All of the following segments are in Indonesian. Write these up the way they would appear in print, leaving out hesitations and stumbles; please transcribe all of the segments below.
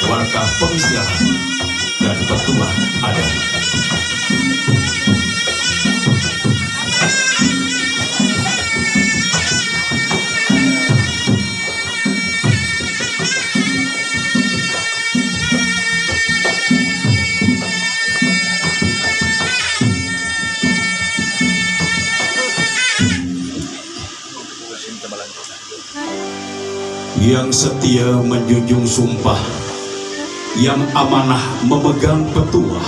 warga pengsiaran dan petua adat. Yang setia menjunjung sumpah, yang amanah memegang petuah,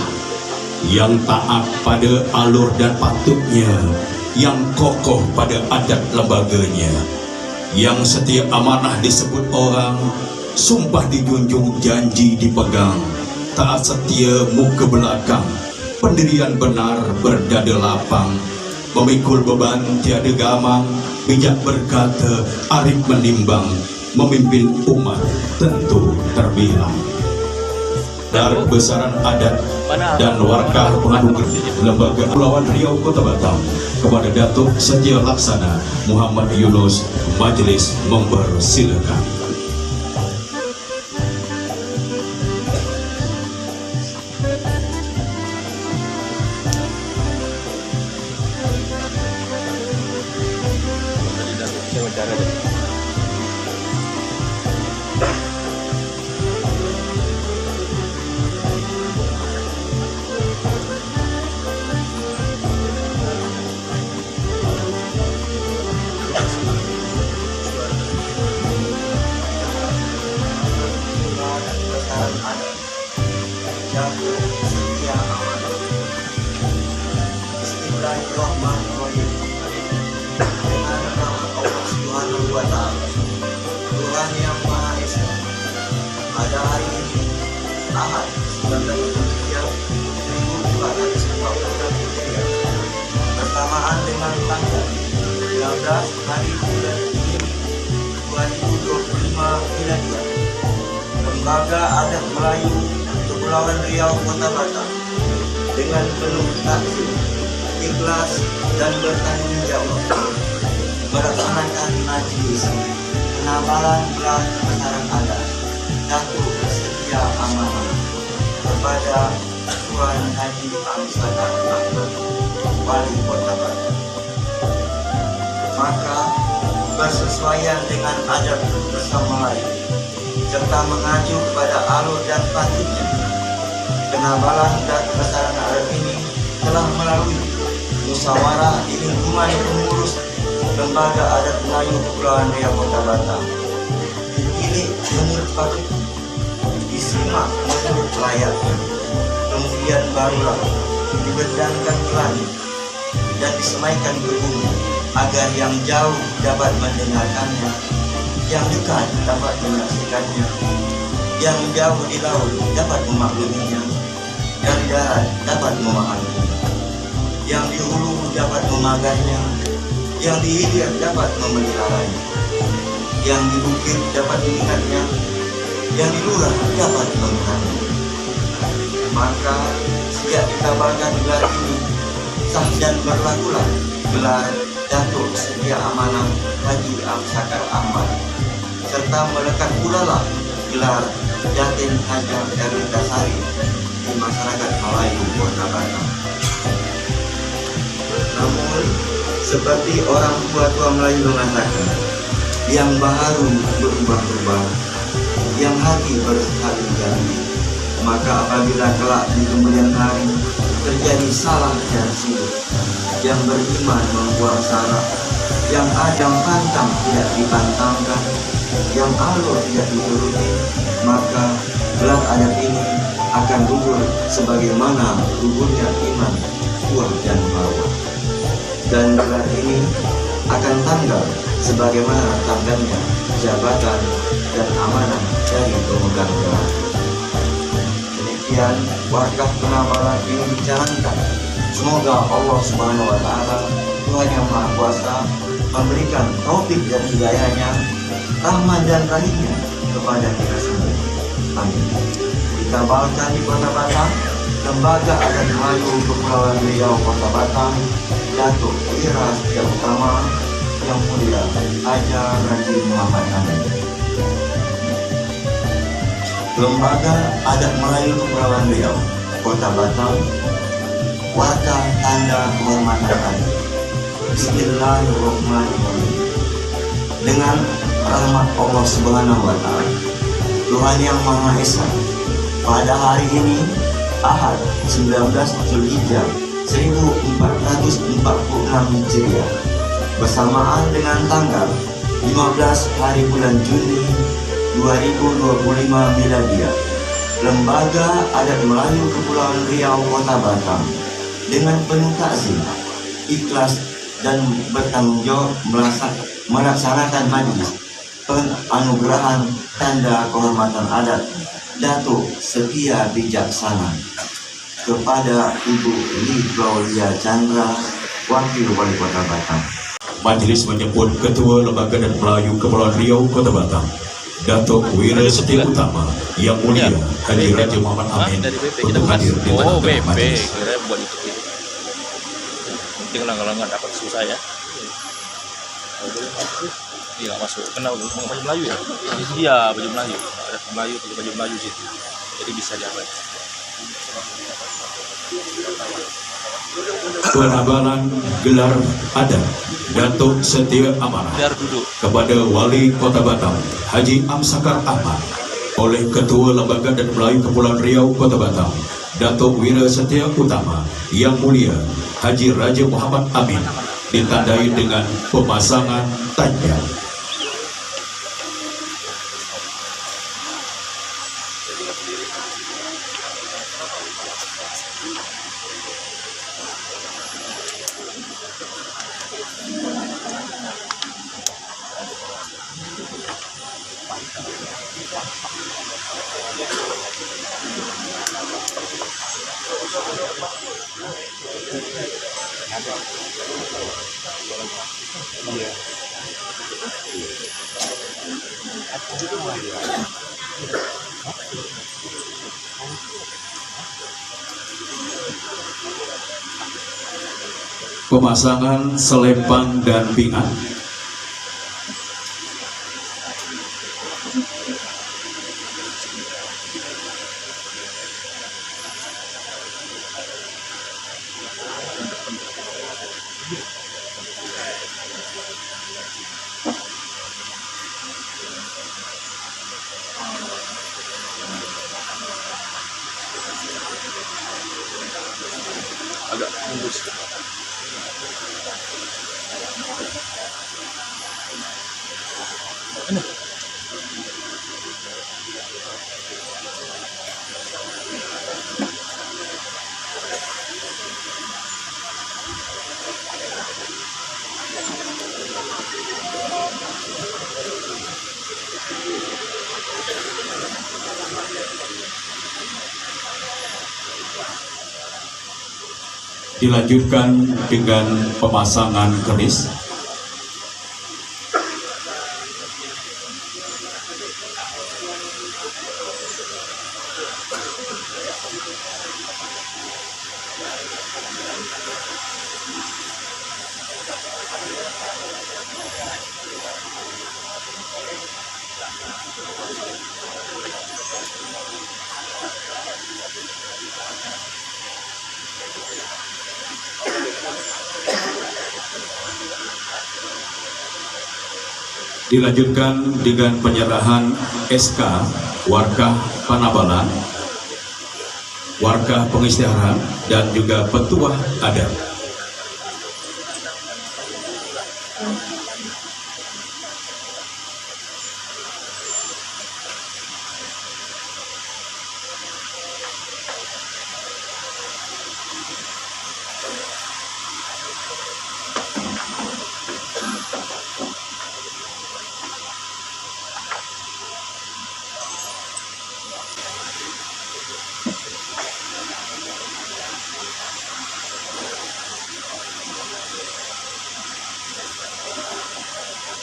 yang taat pada alur dan patutnya, yang kokoh pada adat lembaganya, yang setia amanah disebut orang, sumpah dijunjung, janji dipegang, taat setia muka belakang, pendirian benar berdada lapang, memikul beban tiada gamang, bijak berkata, arif menimbang, memimpin umat tentu terbilang. Dari besaran adat dan warga pengaduan Lembaga Kepulauan Riau Kota Batam kepada Datuk Setia Laksana Muhammad Yunus, majelis mempersilakan. Bismillahirrahmanirrahim. Dengan nama Allah Subhanahu wa Ta'ala, Tuhan yang Maha Esa, pada hari ini Ahad 19 Zulhijjah 1443 Hijriah, bersamaan dengan tanggal 13 hari bulan Juni 2025 Miladiah, Lembaga Adat Melayu Kepulauan Riau Kota Batam dengan penuh takzim, ikhlas dan bertanggung jawab melaksanakan majlis penabalan gelar kebesaran adat Datuk Setia Amanah kepada Tuan Haji Amsadan Ahmad, Wali Kota Batam. Maka bersesuaian dengan adat bersama lain serta mengacu kepada alur dan patutnya, penabalan dan kebesaran adat ini telah melalui musyawarah di lingkungan pengurus Lembaga Adat Melayu Kepulauan Riau Kota Batam, dipilih menurut patut, disimak menurut layaknya, kemudian barulah dibentangkan ke langit dan disemaikan ke bumi agar yang jauh dapat mendengarkannya, yang dekat dapat menyaksikannya, yang jauh di laut dapat memakluminya, yang di darat dapat memahaminya, yang di hulu dapat memagahnya, yang di hilir dapat memeliharanya, yang di bukit dapat mengingatnya, yang di lurah dapat melihatnya. Maka sejak dikabarkan gelar ini sah dan berlakulah gelar Datuk Setia Amanah Haji Amsadan Ahmad, serta melekat pula lah gelar Jatin Hajar Erwindasari di masyarakat Melayu Kota Batam. Namun, seperti orang tua-tua Melayu mengatakan, yang baharu berubah-ubah, yang hati bersekali ganti, maka apabila kelak di kemudian hari terjadi salah dan silap, yang beriman membuang salah, yang adang pantang tidak dipantangkan, yang alur tidak dituruti, maka gelar adat ini akan gugur sebagaimana gugurnya iman, buah dan marwah. Dan gelar ini akan tanggal sebagaimana tanggalnya jabatan dan amanah dari pemegang gelar. Demikian warga penabalan ini dijalankan. Semoga Allah Subhanahu wa Ta'ala, Tuhan yang Maha Kuasa, memberikan taufik dan hidayahnya, rahmat dan rahimnya kepada kita semua. Amin. Dikabarkan di Kota Batam, Lembaga Adat Melayu Kepulauan Riau Kota Batam, Datuk Ira Setia Utama, Yang Mulia Haji Muhammad Amin. Lembaga Adat Melayu Kepulauan Riau, Kota Batam, warga tanda kehormatan adat. Bismillahirrahmanirrahim. Dengan rahmat Allah Subhanahu wa Ta'ala, Tuhan Yang Maha Esa, pada hari ini Ahad 19 Zulhijjah 1446 Hijriah, bersamaan dengan tanggal 15 hari bulan Juni 2025 Miladiah, Lembaga Adat Melayu Kepulauan Riau Kota Batam dengan penuh takzim, ikhlas dan bertanggung jawab melaksanakan majlis penganugerahan tanda kehormatan adat Datuk Setia Bijaksana kepada Ibu Li Claudia Chandra, Wakil Wali Kota Batam. Majelis menyebut Ketua Lembaga Adat Melayu Kepulauan Riau Kota Batam, Datuk Wira Setia Utama Yang Mulia Haji Raja Muhammad Amin untuk hadir di tengah-tengah majelis. Kalau nggak dapat susah ya. Iya nggak masuk. Kena baju Melayu ya? Iya baju Melayu. Ada Melayu, baju Melayu situ. Jadi bisa dapat. Penabalan gelar adat Datuk Setia Amanah kepada Wali Kota Batam Haji Amsakar Ahmad oleh Ketua Lembaga Adat Melayu Kepulauan Riau Kota Batam Datuk Wira Setia Utama Yang Mulia Haji Raja Muhammad Amin ditandai dengan pemasangan tanda. Pemasangan selempang dan pingat. Agak mundur. Dilanjutkan dengan pemasangan keris. Dilanjutkan dengan penyerahan SK Warkah Panabalan, Warkah Pengisytiharan, dan juga Petuah Adat.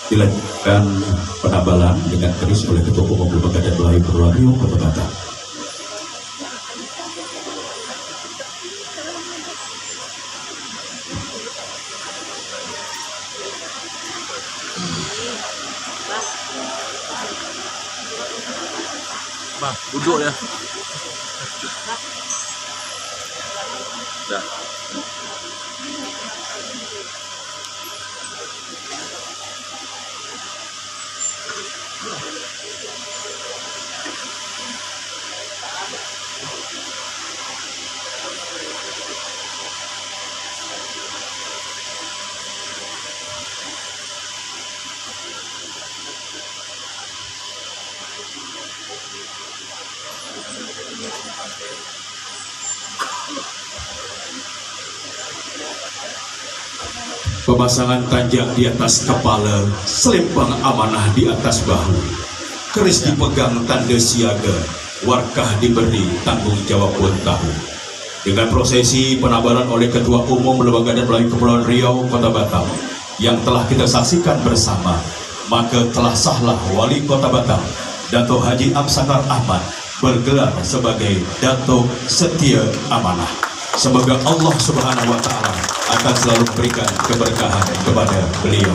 Dilanjutkan penabalan dengan keris oleh Ketua Umum Lembaga Adat Melayu Kepulauan Riau Kota Batam. Duduk ya. Dah. Pemasangan tanjak di atas kepala, selempang amanah di atas bahu, keris dipegang tanda siaga, warkah diberi tanggung jawab pun tahu. Dengan prosesi penabaran oleh Ketua Umum Lembaga dan Melayu Kepulauan Riau Kota Batam yang telah kita saksikan bersama, maka telah sahlah Wali Kota Batam Dato Haji Amsakar Ahmad bergelar sebagai Dato Setia Amanah. Semoga Allah Subhanahu wa Ta'ala akan selalu memberikan keberkahan kepada beliau.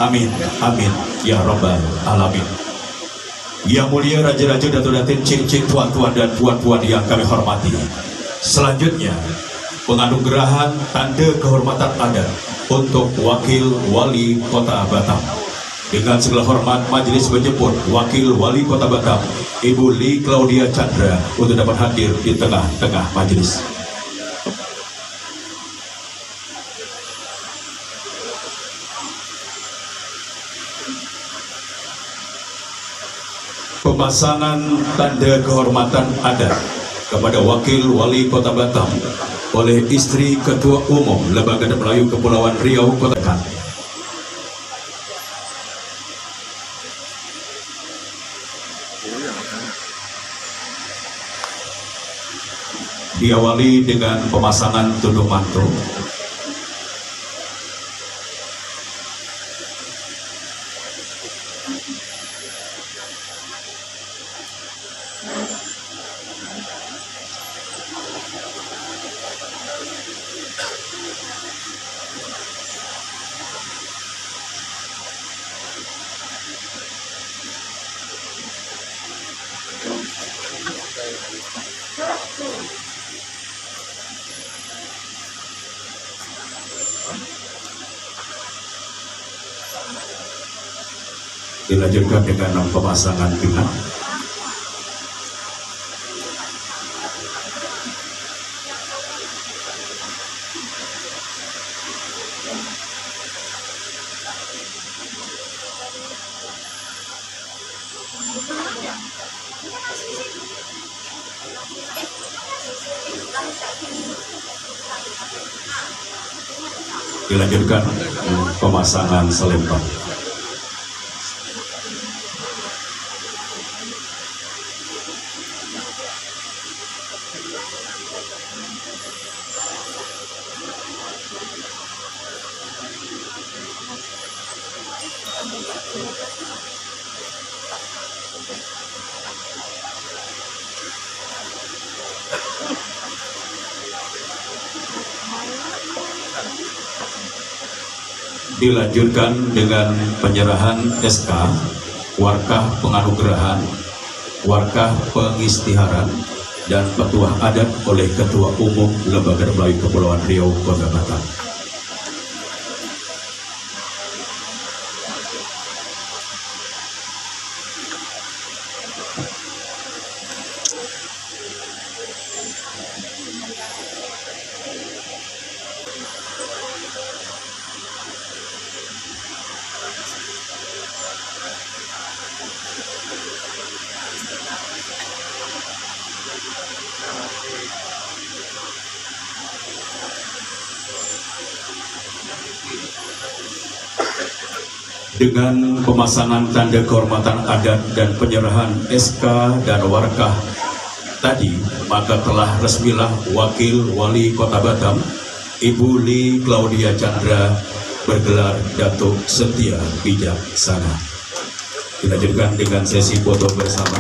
Amin, amin, ya Rabbal Alamin. Yang mulia Raja-Raja, Dato Datin, Cik-Cik, Tuan-Tuan dan Puan-Puan yang kami hormati. Selanjutnya, penganugerahan tanda kehormatan adat untuk Wakil Wali Kota Batam. Dengan segala hormat, majelis menjemput Wakil Wali Kota Batam, Ibu Lee Claudia Chandra, untuk dapat hadir di tengah-tengah majelis. Pemasangan tanda kehormatan adat kepada Wakil Wali Kota Batam oleh istri Ketua Umum Lembaga dan Melayu Kepulauan Riau Kota Batam. Diawali dengan pemasangan tunduh mantu. Dilanjutkan dengan pemasangan pinang. Dilanjutkan pemasangan selempang. Dilanjutkan dengan penyerahan SK, warkah penganugerahan, warkah pengistiharan, dan petuah adat oleh Ketua Umum Lembaga Melayu Kepulauan Riau Kota Batam. Dengan pemasangan tanda kehormatan adat dan penyerahan SK dan warkah tadi, maka telah resmilah Wakil Wali Kota Batam, Ibu Lee Claudia Chandra, bergelar Datuk Setia Bijaksana. Dilanjutkan dengan sesi foto bersama.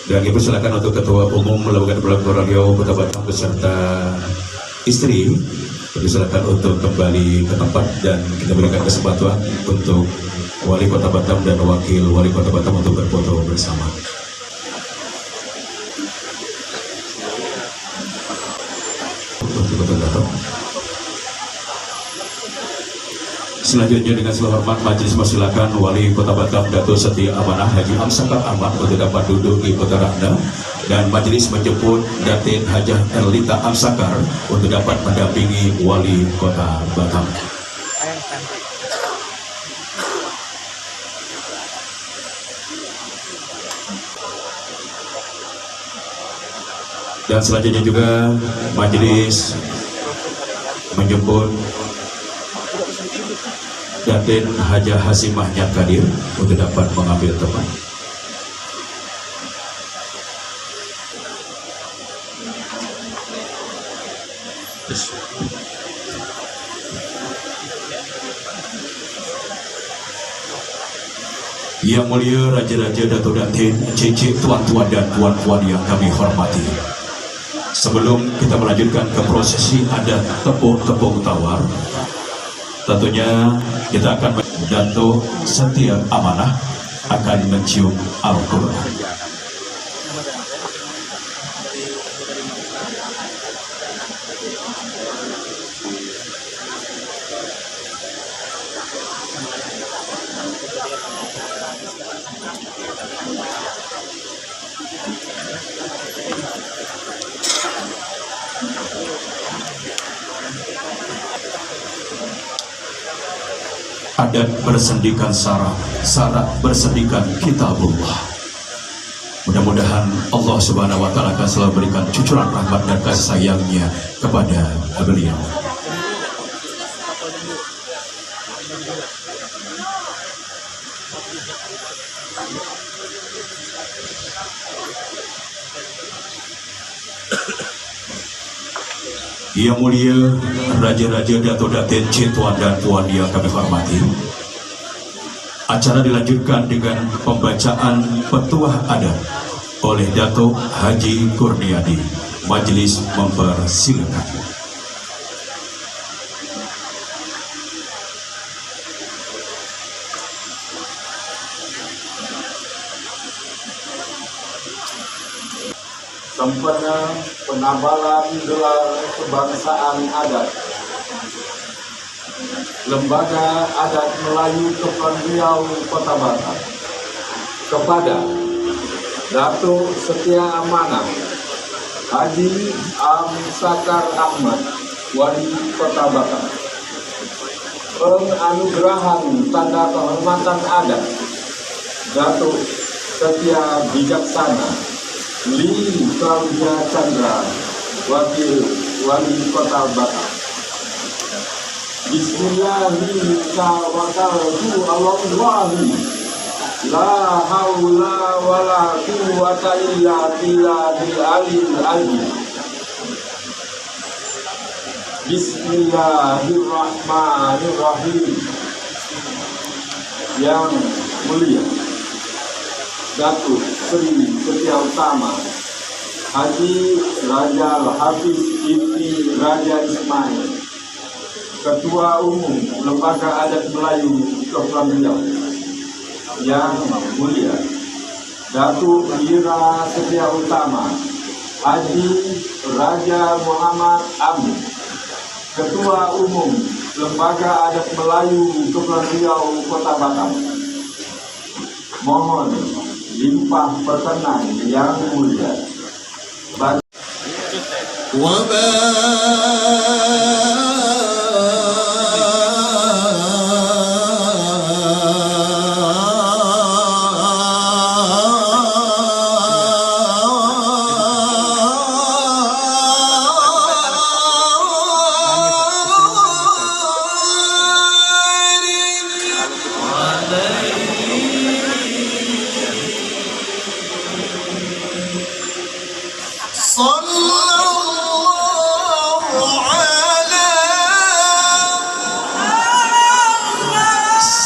Dan Ibu silakan untuk Ketua Umum Lembaga Kepulauan Riau Kota Batam beserta istri Silakan untuk kembali ke tempat dan kita berikan kesempatan untuk Wali Kota Batam dan Wakil Wali Kota Batam untuk berfoto bersama. Selanjutnya dengan segala hormat majelis persilakan Wali Kota Batam Dato' Setia Amanah Haji Amsakar Ahmad untuk dapat duduk di putaran dan majelis menjemput Datin Hajah Erlita Amsakar untuk dapat mendampingi Wali Kota Batam. Dan selanjutnya juga majelis menjemput Datin Hajah Hasimah Nyakadir untuk dapat mengambil tempat. Yang mulia Raja-Raja Dato' Datin, Cicik, tuan-tuan dan puan-puan yang kami hormati. Sebelum kita melanjutkan ke prosesi adat tepung tawar, tentunya kita akan Dato' Setia Amanah akan mencium Al-Quran. Adat bersendikan saraf, saraf bersendikan kitabullah. Mudah-mudahan Allah Subhanahu wa Ta'ala akan selalu berikan cucuran rahmat dan kasih sayangnya kepada beliau. Yang mulia Raja-Raja Dato' Datin, tuan dan puan yang kami hormati, acara dilanjutkan dengan pembacaan petuah adat oleh Dato' Haji Kurniadi. Majelis mempersilakan. Sempena penabalan gelar kebangsaan adat Lembaga Adat Melayu Kepulauan Riau Kota Batam kepada Dato' Setia Amanah Haji Amsakar Ahmad, Wali Kota Batam, penganugerahan tanda kehormatan adat Dato' Setia Bijaksana Li Claudia Chandra, Wakil Wali Kota Batam. Bismillahirrahmanirrahim. La haula wala quwwata illa billahil aliyil azim. Bismillahirrahmanirrahim. Yang mulia Datuk Seri Setia Utama Haji Raja Al-Hafiz Ibti Raja Ismail, Ketua Umum Lembaga Adat Melayu Kepulauan Riau. Yang mulia Datuk Ira Setia Utama Haji Raja Muhammad Amin, Ketua Umum Lembaga Adat Melayu Kepulauan Riau Kota Batam. Mohon limpah perkenan yang mulia.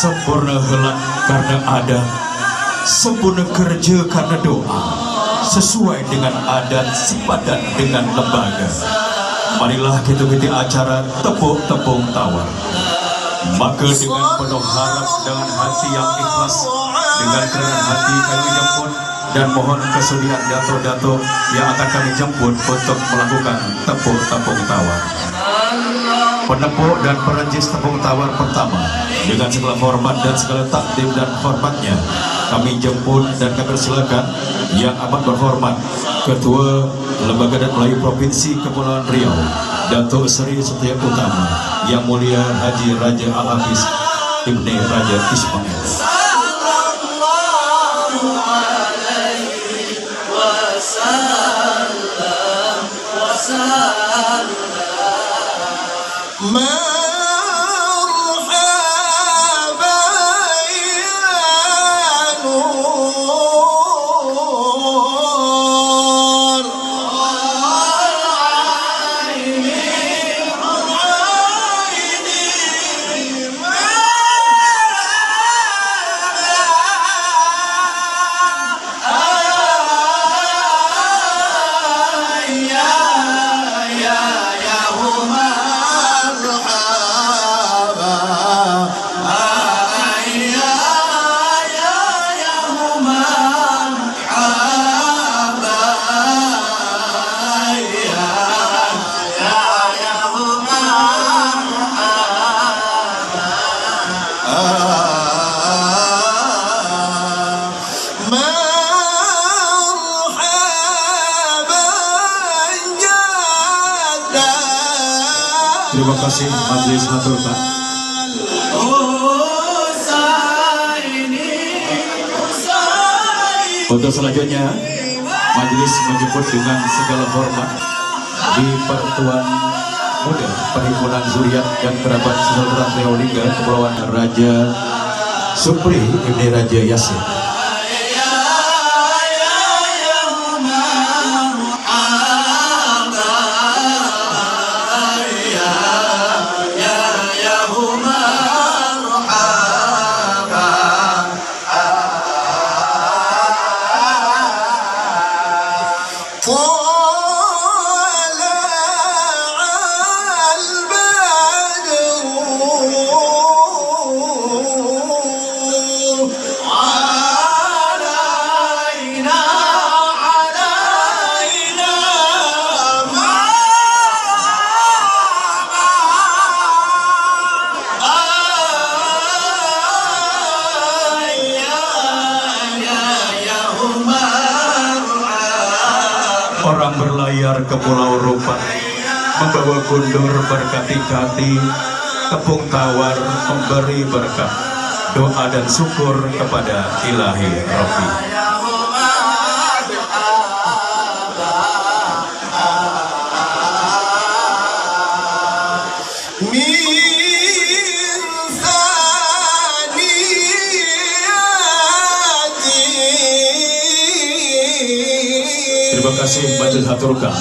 Sempurna helat karena adat, sempurna kerja karena doa, sesuai dengan adat sepadan dengan lembaga. Marilah kita ikuti acara tepuk tepung tawar. Maka dengan penuh harap, dengan hati yang ikhlas, dengan kerendahan hati kami jemput dan mohon kesudian dato-dato yang akan kami jemput untuk melakukan tepuk tepung tawar. Penepuk dan perencis tepung tawar pertama dengan segala hormat dan segala takdim dan hormatnya kami jemput dan kami persilakan yang amat berhormat Ketua Lembaga dan Melayu Provinsi Kepulauan Riau Datuk Seri Setia Utama Yang Mulia Haji Raja Al-Hafiz Ibni Raja Ismail. Terima kasih majelis haturkan. Untuk selanjutnya majelis menjemput dengan segala hormat di Pertuan Muda Perhimpunan Zuriat dan Kerabat Saudara Riau Lingga Kepulauan Raja Supri Ibni Raja Yasin. Orang berlayar ke Pulau Rupa membawa gundur berkati-kati, tepung tawar memberi berkah, doa dan syukur kepada Ilahi Rabbi. Terima kasih majelis haturkan.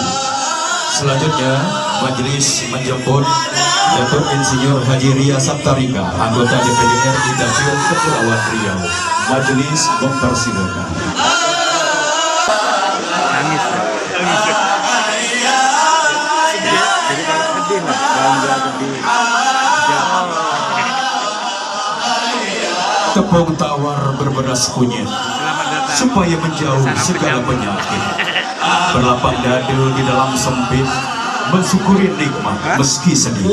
Selanjutnya majelis menjemput Datuk Insinyur Haji Ria Saptarika, anggota DPD RI Dapil Kepulauan Riau. Majelis mempersilakan. Tepung tawar berberas kunyit supaya menjauh segala penyakit. Berlapang dada di dalam sempit, mensyukuri nikmat meski sedih.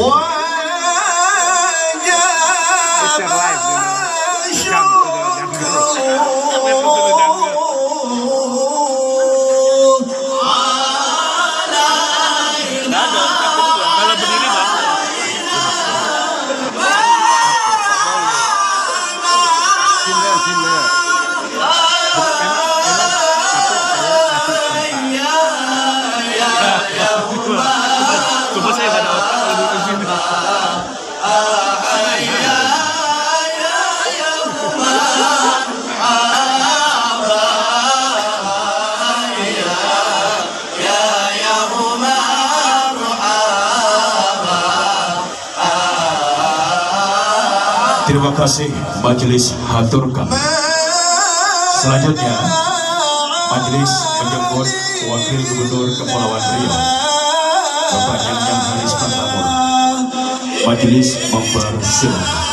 Terima kasih majelis haturkan. Selanjutnya majelis menjemput Wakil Gubernur Kepulauan Riau Bapak Yang Haris Pantamur. Majelis mempersilakan.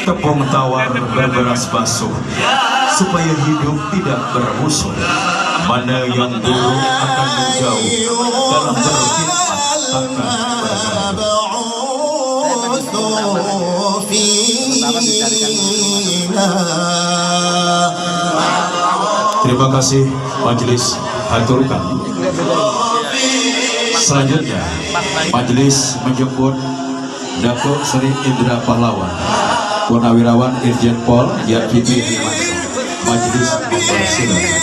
Tepung tawar berberas basuh, supaya hidup tidak bermusuh. Mana yang buruk akan menjauh, dalam berkhidmat akan berganti. Terima kasih majelis haturkan. Selanjutnya majelis menjemput Datuk Seri Indra Pahlawan, Purnawirawan Irjen Pol Yarkiti Himansyah. Majelis mempersilakan.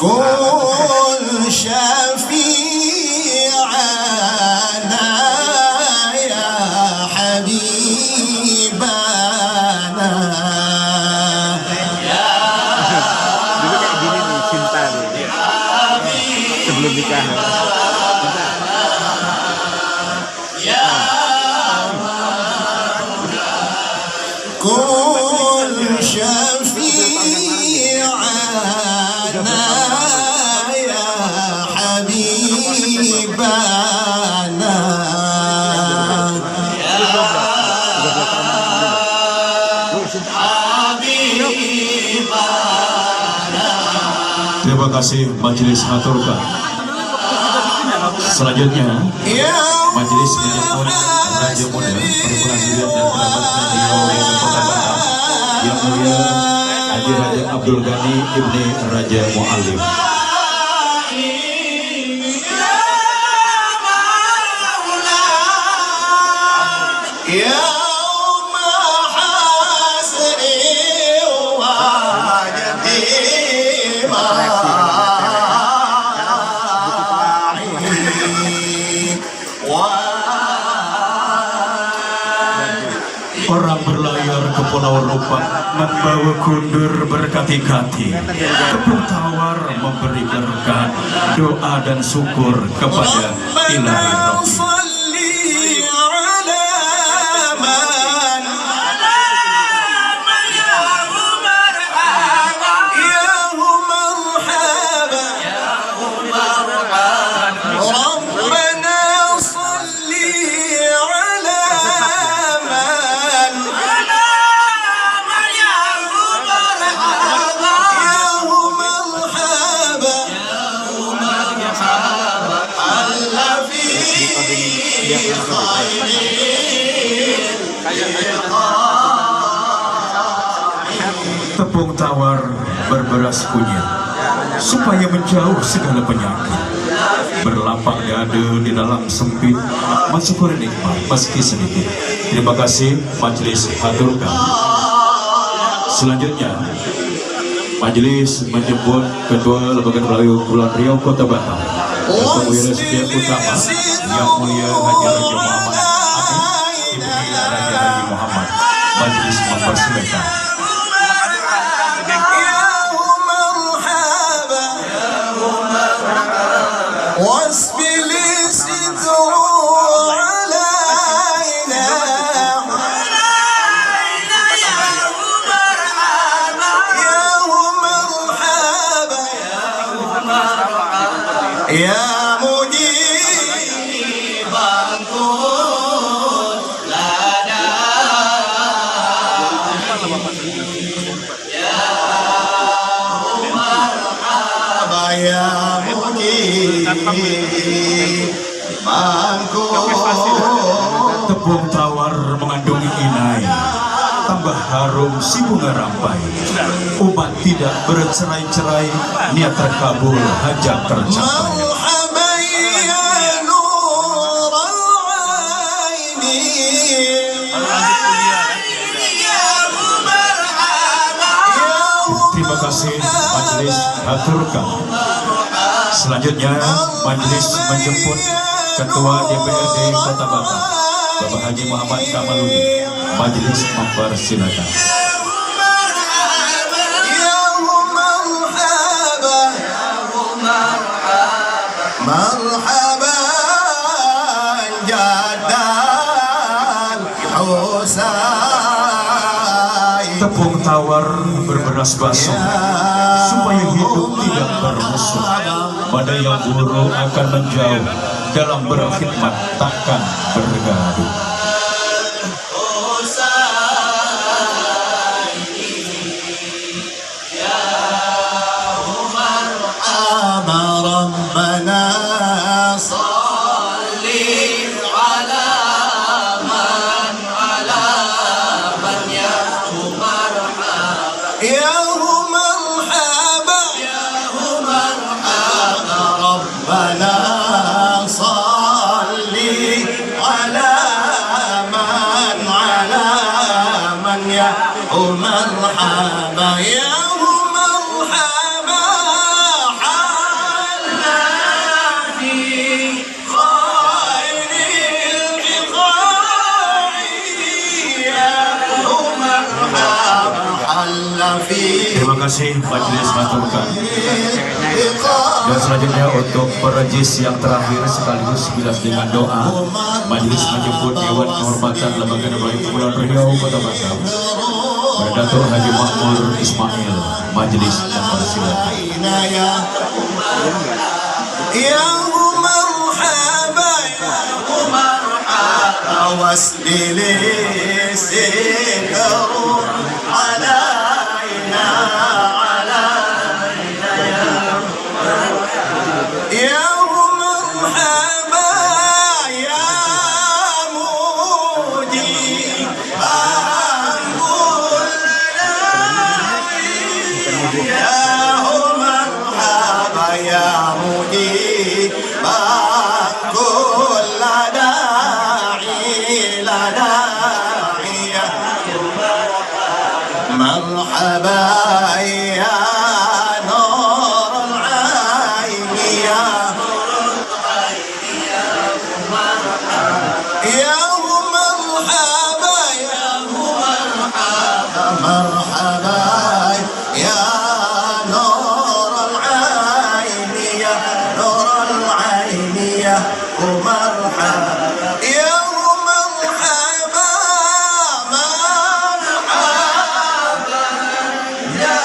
Kun syafi'ana ya habibana. Dulu kayak gini nih cinta nih. Sebelum nikah. Kun syafi'ana ya habibana. Terima kasih majelis haturkan. Selanjutnya majelis menjemput Raja Muda Perhimpunan Zuriat dan Kerabat Beliau yang Kota Batam, Yang Mulia Haji Raja Abdul Ghani Ibni Raja Muallim. Orang berlayar ke Pulau Rupak membawa kundur berkati-kati. Tepung tawar memberi berkat, doa dan syukur kepada Ilahi Rabbi. Tepung tawar berberas kunyit, supaya menjauh segala penyakit. Berlapang dada di dalam sempit, mensyukuri nikmat meski sedikit. Terima kasih majelis haturkan. Selanjutnya majelis menjemput Ketua Lembaga Melayu Kepulauan Riau Kota Batam, Datuk Wira Setia Utama, Yang Mulia Haji Raja Muhammad Amin Ibni Raja Haji Muhammad. Majelis mempersilakan. Tepung tawar mengandung inai, tambah harum si bunga rampai. Umat tidak bercerai-cerai, niat terkabul, hajat tercapai. Terima kasih majelis haturkan. Selanjutnya majelis menjemput Ketua DPRD Kota Batam, Bapak Haji Muhammad Kamaludin. Majelis mempersilakan. Tepung tawar berberas basuh supaya hidup tidak bermusuh. Pada yang buruk akan menjauh, dalam berkhidmat takkan bergaduh. مرحبا يا مرحبا حلنا في خير البقاع يا مرحبا حل في. Terima kasih majelis haturkan. Dan selanjutnya untuk perejis yang terakhir sekaligus bilas dengan doa, majelis menjemput Dewan Kehormatan Lembaga Negara Kepulauan Riau Kota Batam, Datuk Haji Makmur Ismail. Majelis mempersilakan. يا مرحبا يا مرحبا واسدل السكر علينا يا مرحبا يا مجيب يا مرحبا يا مجيب كل داعي مرحبا يا نور العين يا مرحبا يا مرحبا يا نور العين يا نور العين يا مرحبا يا مرحبا مرحبا يا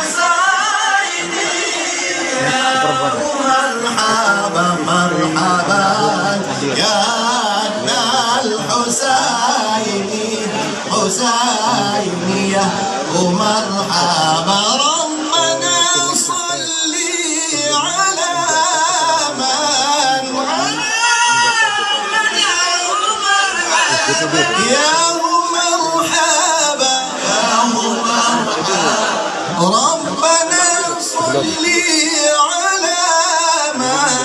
الحسين يا مرحبا مرحبا يا الحسين حسينية ومرحبا ربنا صلي على من يا مرحبا ربنا صلي على من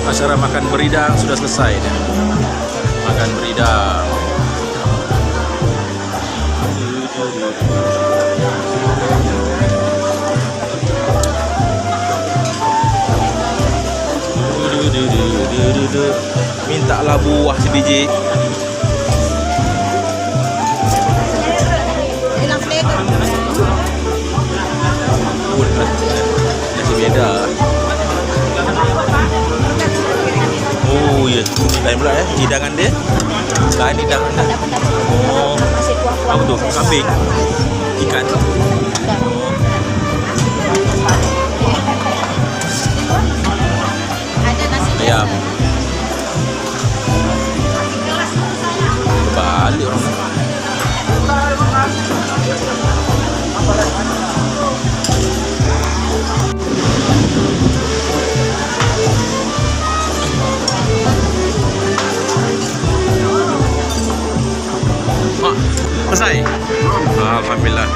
Acara makan beridang sudah selesai ya. Makan beridang. Minta lah buah sebiji. Masih beda. Oh iya, lain pula ya, hidangan dia. Lain hidangan dah. Oh, apa tu? Kambing, ikan. Ayam. Kembali orang. Selesai? Alhamdulillah.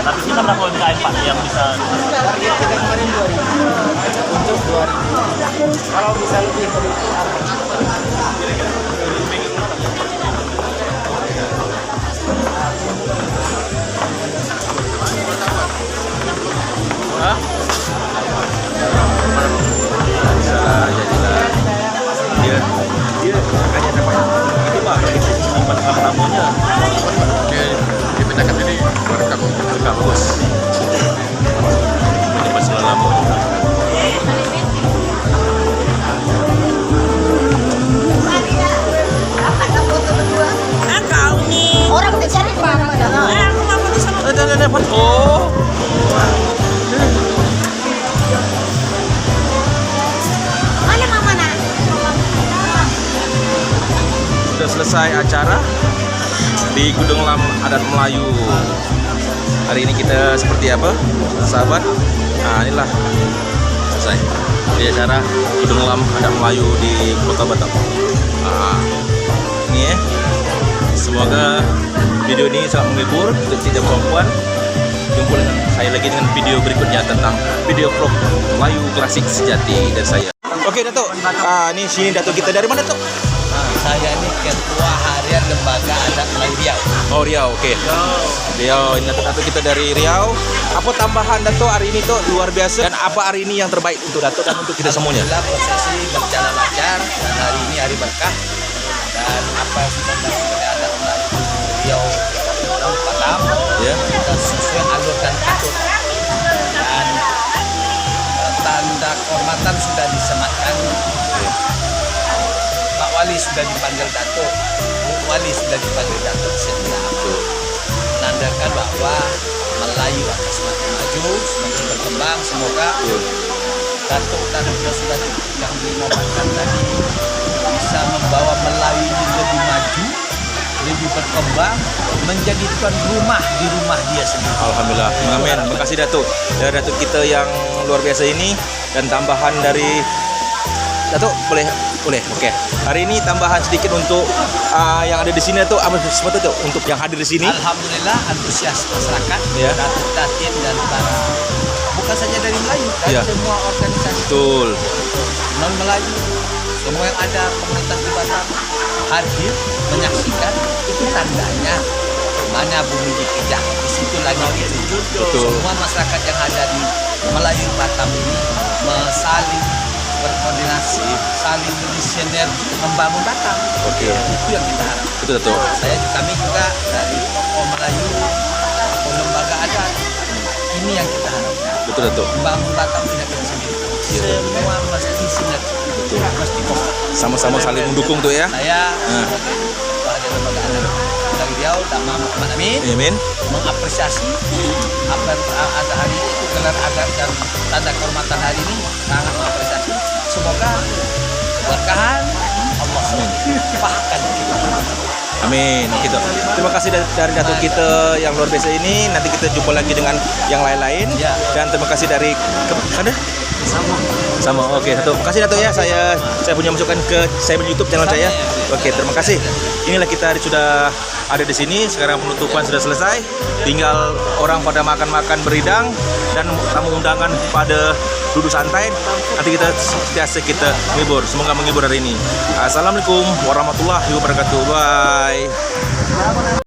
Tapi kita berapa UMKM Pak yang bisa? Kemarin 2000 untuk 2000. Kalau bisa lebih Hah? Salah jadilah. Dia makanya namanya itu mah simpan nama-namanya. Dia pindakan jadi kampus. Ini pas lama. Kau nih orang udah cari mana? Aku mau foto sama. Oh. Mana mama nak? Sudah selesai acara di Gudang Lam Adat Melayu. Hari ini kita seperti apa, sahabat? Nah, inilah selesai di acara Gudang Lam Adat Melayu di Kota Batam. Nah, ini ya. Semoga video ini sangat menghibur untuk tidak perempuan. Jumpa dengan saya lagi dengan video berikutnya tentang video vlog Melayu klasik sejati dari saya. Oke Datuk, ini sini Datuk kita dari mana Datuk? Saya ini Ketua Harian Lembaga Adat Melayu Riau. Oh Riau, oke. Riau, ini Datuk kita dari Riau. Apa tambahan Datuk hari ini tuh luar biasa dan apa hari ini yang terbaik untuk Datuk dan untuk kita semuanya? Alhamdulillah prosesi berjalan lancar dan hari ini hari berkah dan apa yang sudah dilakukan oleh adat Melayu Riau dan Batam Ya. kita sesuai alur dan atur dan tanda kehormatan sudah disematkan. Pak Wali sudah dipanggil Datuk, Bu Wali sudah dipanggil Datuk Sebelah. Menandakan bahwa Melayu akan semakin maju, semakin berkembang. Semoga Datuk dan sudah yang dinobatkan tadi bisa membawa Melayu ini lebih maju, lebih berkembang, menjadi tuan rumah di rumah dia sendiri. Alhamdulillah, amin. Terima kasih Datuk. Dan Datuk kita yang luar biasa ini dan tambahan dari Datuk boleh, oke. Hari ini tambahan sedikit untuk yang ada di sini Datuk, apa sesuatu Datuk untuk yang hadir di sini. Alhamdulillah antusias masyarakat, Ya. Datuk Datin dan para bukan saja dari Melayu, dari Ya. semua organisasi Betul. non Melayu, semua yang ada komunitas di Batam hadir menyaksikan, itu tandanya mana bumi dipijak, di situ lagi dituju. Betul. Semua masyarakat yang ada di Melayu Batam ini saling berkoordinasi, saling bersinergi membangun Batam. Oke. Itu yang kita harapkan. Betul Datuk. Kami juga dari tokoh Melayu, tokoh lembaga adat, ini yang kita harapkan. Betul Datuk. Membangun Batam tidak bisa sendiri. Semua mesti sinergi. Betul. Mesti kompak. Sama-sama saling mendukung tuh ya. Saya sebagai ketua harian lembaga adat dari Riau, Dama Muhammad Amin, Amin. mengapresiasi apa yang ada hari ini, itu gelar adat dan tanda kehormatan hari ini, sangat mengapresiasi. Semoga berkahan Allah selalu limpahkan kita. Amin. Gitu. Terima kasih dari Datuk kita yang luar biasa ini. Nanti kita jumpa lagi dengan yang lain-lain. Dan terima kasih dari ada? Sama. Oke, satu. Terima kasih Datuk ya. Saya punya masukan ke saya punya YouTube channel saya. Oke, terima kasih. Inilah kita sudah ada di sini. Sekarang penutupan sudah selesai. Tinggal orang pada makan-makan beridang dan tamu undangan pada duduk santai. Nanti kita setiasa kita menghibur. Semoga menghibur hari ini. Assalamualaikum warahmatullahi wabarakatuh. Bye.